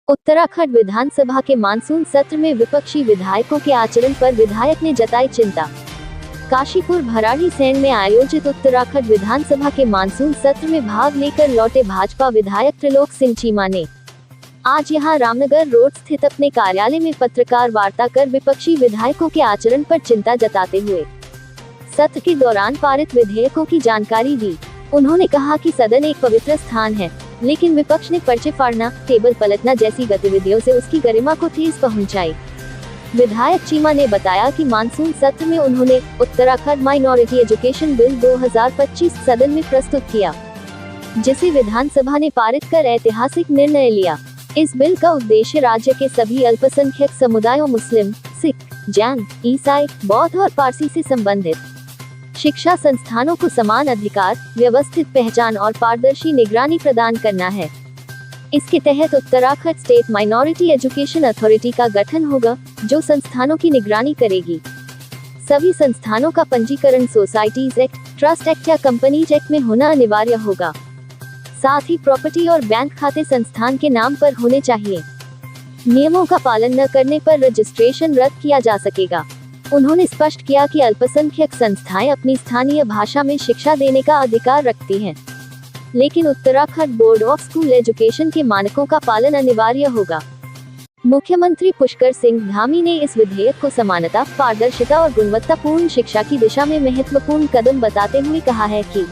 उत्तराखंड विधानसभा के मानसून सत्र में विपक्षी विधायकों के आचरण पर विधायक ने जताई चिंता। काशीपुर भराड़ीसैंण में आयोजित उत्तराखंड विधानसभा के मानसून सत्र में भाग लेकर लौटे भाजपा विधायक त्रिलोक सिंह चीमा ने आज यहां रामनगर रोड स्थित अपने कार्यालय में पत्रकार वार्ता कर विपक्षी विधायकों के आचरण पर चिंता जताते हुए सत्र के दौरान पारित विधेयकों की जानकारी दी। उन्होंने कहा कि सदन एक पवित्र स्थान है, लेकिन विपक्ष ने पर्चे फाड़ना, टेबल पलटना जैसी गतिविधियों से उसकी गरिमा को ठेस पहुंचाई। विधायक चीमा ने बताया कि मानसून सत्र में उन्होंने उत्तराखंड माइनॉरिटी एजुकेशन बिल 2025 सदन में प्रस्तुत किया, जिसे विधानसभा ने पारित कर ऐतिहासिक निर्णय लिया। इस बिल का उद्देश्य राज्य के सभी अल्पसंख्यक समुदायों मुस्लिम, सिख, जैन, ईसाई, बौद्ध और पारसी से संबंधित शिक्षा संस्थानों को समान अधिकार, व्यवस्थित पहचान और पारदर्शी निगरानी प्रदान करना है। इसके तहत Uttarakhand state minority education authority का गठन होगा, जो संस्थानों की निगरानी करेगी। सभी संस्थानों का पंजीकरण सोसाइटीज एक्ट, ट्रस्ट एक्ट या कंपनीज एक्ट में होना अनिवार्य होगा। साथ ही प्रॉपर्टी और बैंक खाते संस्थान के नाम पर होने चाहिए। नियमों का पालन न करने पर रजिस्ट्रेशन रद्द किया जा सकेगा। उन्होंने स्पष्ट किया कि अल्पसंख्यक संस्थाएं अपनी स्थानीय भाषा में शिक्षा देने का अधिकार रखती हैं, लेकिन Uttarakhand board of school education के मानकों का पालन अनिवार्य होगा। मुख्यमंत्री पुष्कर सिंह धामी ने इस विधेयक को समानता, पारदर्शिता और गुणवत्तापूर्ण शिक्षा की दिशा में महत्वपूर्ण कदम बताते हुए कहा है कि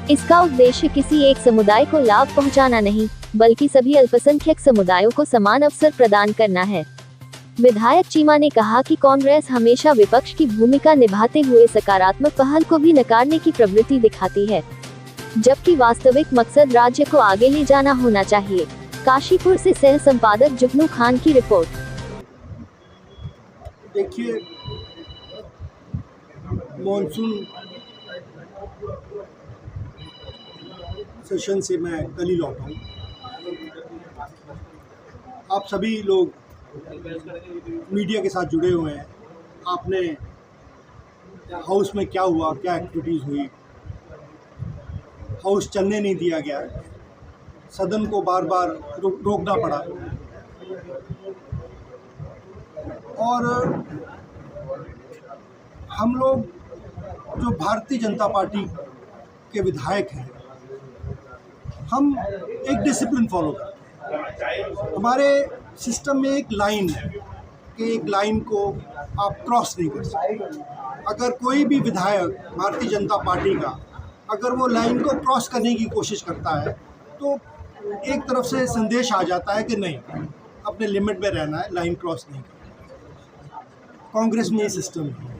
इसका उद्देश्य किसी एक समुदाय को लाभ पहुंचाना नहीं, बल्कि सभी अल्पसंख्यक समुदायों को समान अवसर प्रदान करना है। विधायक चीमा ने कहा कि कांग्रेस हमेशा विपक्ष की भूमिका निभाते हुए सकारात्मक पहल को भी नकारने की प्रवृत्ति दिखाती है, जबकि वास्तविक मकसद राज्य को आगे ले जाना होना चाहिए। काशीपुर से सह संपादक जुगनू खान की रिपोर्ट। देखिए, मॉनसून सेशन से मैं कल ही लौटा हूँ। आप सभी लोग मीडिया के साथ जुड़े हुए हैं। आपने हाउस में क्या हुआ, क्या एक्टिविटीज़ हुई, हाउस चलने नहीं दिया गया, सदन को बार बार रोकना पड़ा। और हम लोग जो भारतीय जनता पार्टी के विधायक हैं, हम एक डिसिप्लिन फॉलो करते हैं। हमारे सिस्टम में एक लाइन है कि एक लाइन को आप क्रॉस नहीं कर सकते। अगर कोई भी विधायक भारतीय जनता पार्टी का अगर वो लाइन को क्रॉस करने की कोशिश करता है, तो एक तरफ से संदेश आ जाता है कि नहीं, अपने लिमिट में रहना है, लाइन क्रॉस नहीं करना। कांग्रेस में ये सिस्टम नहीं है।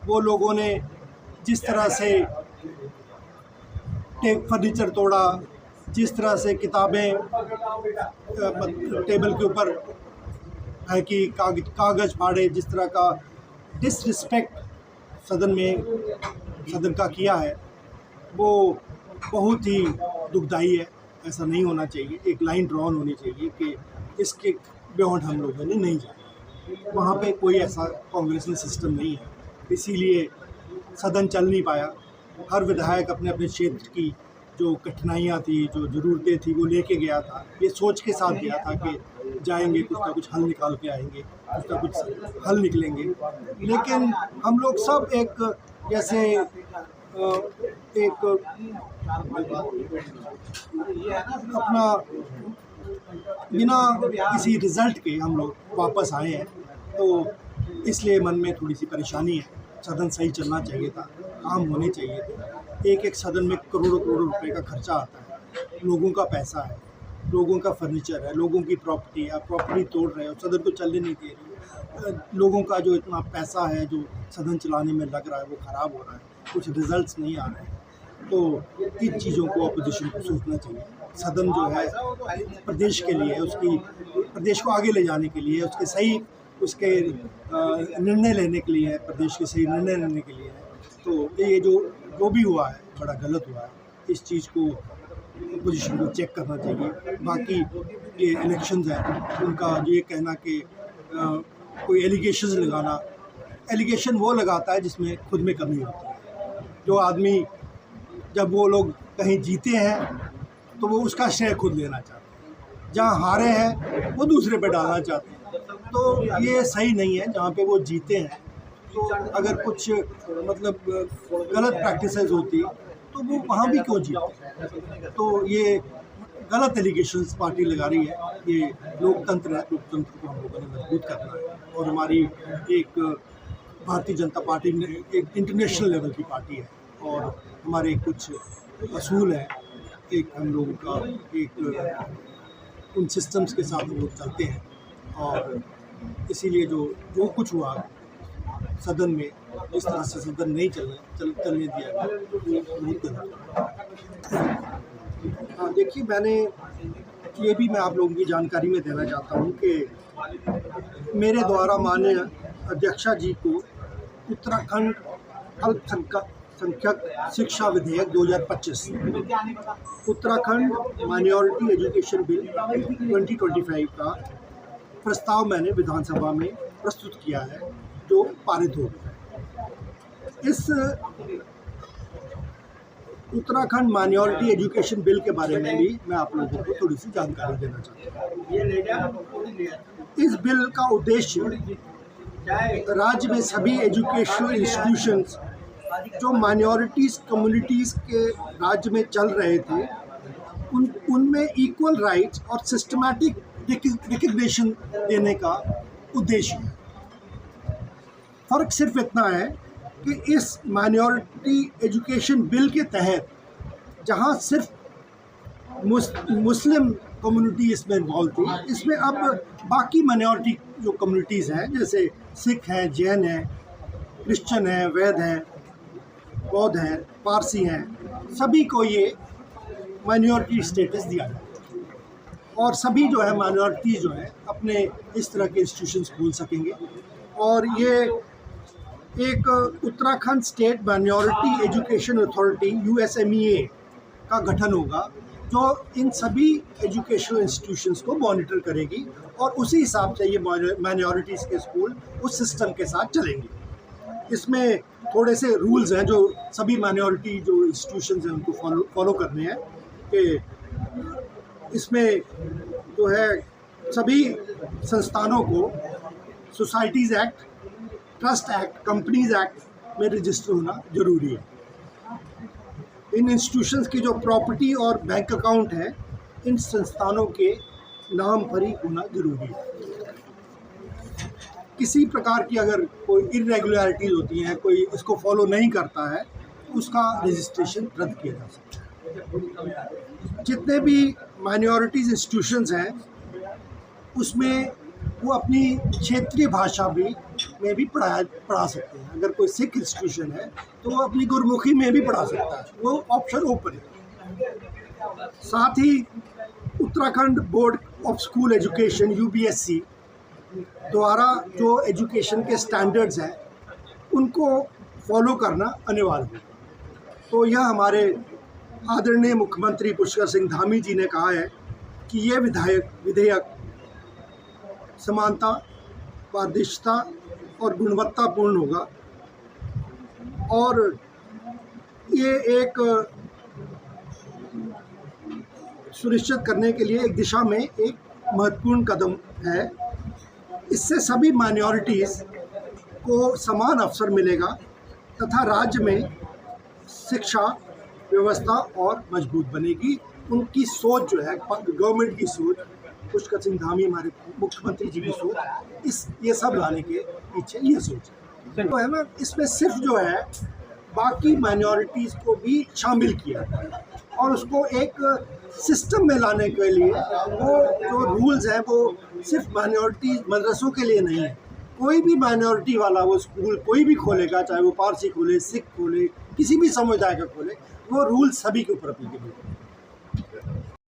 वो लोगों ने जिस तरह से फर्नीचर तोड़ा, जिस तरह से किताबें टेबल के ऊपर है कि कागज़ फाड़े, जिस तरह का डिसरिस्पेक्ट सदन का किया है, वो बहुत ही दुखदाई है। ऐसा नहीं होना चाहिए। एक लाइन ड्रॉन होनी चाहिए कि इसके बियॉन्ड हम लोगों ने नहीं जाना। वहाँ पे कोई ऐसा कांग्रेस में सिस्टम नहीं है, इसीलिए सदन चल नहीं पाया। हर विधायक अपने अपने क्षेत्र की जो कठिनाइयाँ थी, जो ज़रूरतें थी, वो लेके गया था। ये सोच के साथ गया था कि जाएंगे, कुछ ना कुछ हल निकाल के आएंगे, कुछ ना कुछ हल निकलेंगे। लेकिन हम लोग सब एक जैसे एक अपना बिना किसी रिज़ल्ट के हम लोग वापस आए हैं, तो इसलिए मन में थोड़ी सी परेशानी है। सदन सही चलना चाहिए था, काम होने चाहिए थे। एक सदन में करोड़ों करोड़ों रुपए का खर्चा आता है, लोगों का पैसा है, लोगों का फर्नीचर है, लोगों की प्रॉपर्टी है। आप प्रॉपर्टी तोड़ रहे हो, सदन को चलने नहीं दे रहे हो। लोगों का जो इतना पैसा है जो सदन चलाने में लग रहा है, वो ख़राब हो रहा है, कुछ रिजल्ट्स नहीं आ रहे हैं। तो इन चीज़ों को अपोजिशन को सोचना चाहिए। सदन जो है प्रदेश के लिए, उसकी प्रदेश को आगे ले जाने के लिए, उसके निर्णय लेने के लिए है, प्रदेश के सही निर्णय लेने के लिए है। तो ये जो भी हुआ है, बड़ा गलत हुआ है। इस चीज़ को अपोजिशन को चेक करना चाहिए। बाकी ये इलेक्शंस हैं, उनका ये कहना कि कोई एलिगेशंस लगाना, एलिगेशन वो लगाता है जिसमें खुद में कमी होती है। जो आदमी जब वो लोग कहीं जीते हैं तो वो उसका श्रेय खुद लेना चाहते हैं। जहाँ हारे हैं वो दूसरे पे डालना चाहते हैं, तो ये सही नहीं है। जहाँ पे वो जीते हैं तो अगर कुछ मतलब गलत प्रैक्टिसेस होती तो वो वहाँ भी क्यों जीते। तो ये गलत एलिगेशंस पार्टी लगा रही है। ये लोकतंत्र है, लोकतंत्र को हम लोगों ने मजबूत करना है। और हमारी एक भारतीय जनता पार्टी ने एक इंटरनेशनल लेवल की पार्टी है और हमारे कुछ असूल हैं, एक हम लोगों का एक उन सिस्टम्स के साथ हम लोग चलते हैं। और इसीलिए जो कुछ हुआ सदन में, इस तरह से सदन नहीं चलने दिया गया, वो बहुत गलत। हाँ, देखिए, ये भी मैं आप लोगों की जानकारी में देना चाहता हूँ कि मेरे द्वारा माननीय अध्यक्षा जी को उत्तराखंड अल्पसंख्यक शिक्षा विधेयक 2025, उत्तराखंड माइनॉरिटी एजुकेशन बिल 2025 का प्रस्ताव मैंने विधानसभा में प्रस्तुत किया है, जो पारित हो गया। इस उत्तराखंड माइनॉरिटी एजुकेशन बिल के बारे में भी मैं आप लोगों को थोड़ी सी जानकारी देना चाहता हूँ। इस बिल का उद्देश्य राज्य में सभी एजुकेशनल इंस्टीट्यूशंस जो माइनॉरिटीज़ कम्युनिटीज़ के राज्य में चल रहे थे उनमें इक्वल राइट्स और सिस्टमैटिक रिकग्निशन देने का उद्देश्य है। फ़र्क सिर्फ इतना है कि इस माइनॉरिटी एजुकेशन बिल के तहत जहां सिर्फ मुस्लिम कम्युनिटी इसमें इन्वॉल्व थी, इसमें अब बाकी माइनॉरिटी जो कम्युनिटीज़ हैं, जैसे सिख हैं, जैन हैं, क्रिश्चियन हैं, वैद हैं, बौद्ध हैं, पारसी हैं, सभी को ये माइनॉरिटी स्टेटस दिया जाए और सभी जो है माइनॉरिटीज़ जो है अपने इस तरह के इंस्टीट्यूशंस खोल सकेंगे। और ये एक Uttarakhand state minority education authority USMEA का गठन होगा, जो इन सभी एजुकेशनल इंस्टीट्यूशंस को मॉनिटर करेगी और उसी हिसाब से ये माइनॉरिटीज़ के स्कूल उस सिस्टम के साथ चलेंगे। इसमें थोड़े से रूल्स हैं जो सभी माइनॉरिटी जो इंस्टीट्यूशंस हैं उनको फॉलो करने हैं। कि इसमें जो है सभी संस्थानों को societies act, trust act, companies act में रजिस्टर होना जरूरी है। इन इंस्टीट्यूशंस की जो प्रॉपर्टी और बैंक अकाउंट है इन संस्थानों के नाम पर ही होना जरूरी है। किसी प्रकार की अगर कोई इरेगुलरिटीज़ होती हैं, कोई इसको फॉलो नहीं करता है, तो उसका रजिस्ट्रेशन रद्द किया जा सकता है। जितने भी माइनॉरिटीज़ इंस्टीट्यूशंस हैं उसमें वो अपनी क्षेत्रीय भाषा में भी पढ़ा सकते हैं। अगर कोई सिख इंस्टीट्यूशन है तो वो अपनी गुरमुखी में भी पढ़ा सकता है, वो ऑप्शन ओपन है। साथ ही Uttarakhand board of school education UBSC द्वारा जो एजुकेशन के स्टैंडर्ड्स हैं उनको फॉलो करना अनिवार्य है। तो यह हमारे आदरणीय मुख्यमंत्री पुष्कर सिंह धामी जी ने कहा है कि ये विधेयक समानता, पारदर्शिता और गुणवत्तापूर्ण होगा और ये एक सुनिश्चित करने के लिए एक दिशा में एक महत्वपूर्ण कदम है। इससे सभी माइनॉरिटीज़ को समान अवसर मिलेगा तथा राज्य में शिक्षा व्यवस्था और मजबूत बनेगी। उनकी सोच जो है, गवर्नमेंट की सोच, पुष्कर सिंह धामी हमारे मुख्यमंत्री जी की सोच, ये सब लाने के पीछे ये सोच है। तो है ना, इसमें सिर्फ जो है बाकी माइनॉरिटीज़ को भी शामिल किया और उसको एक सिस्टम में लाने के लिए वो जो रूल्स हैं वो सिर्फ माइनॉरिटी मदरसों के लिए नहीं है। कोई भी माइनॉरिटी वाला वो स्कूल कोई भी खोलेगा, चाहे वो पारसी खोले, सिख खोले, किसी भी समुदाय का खोले, वो रूल सभी के ऊपर अप्लीकेबल है।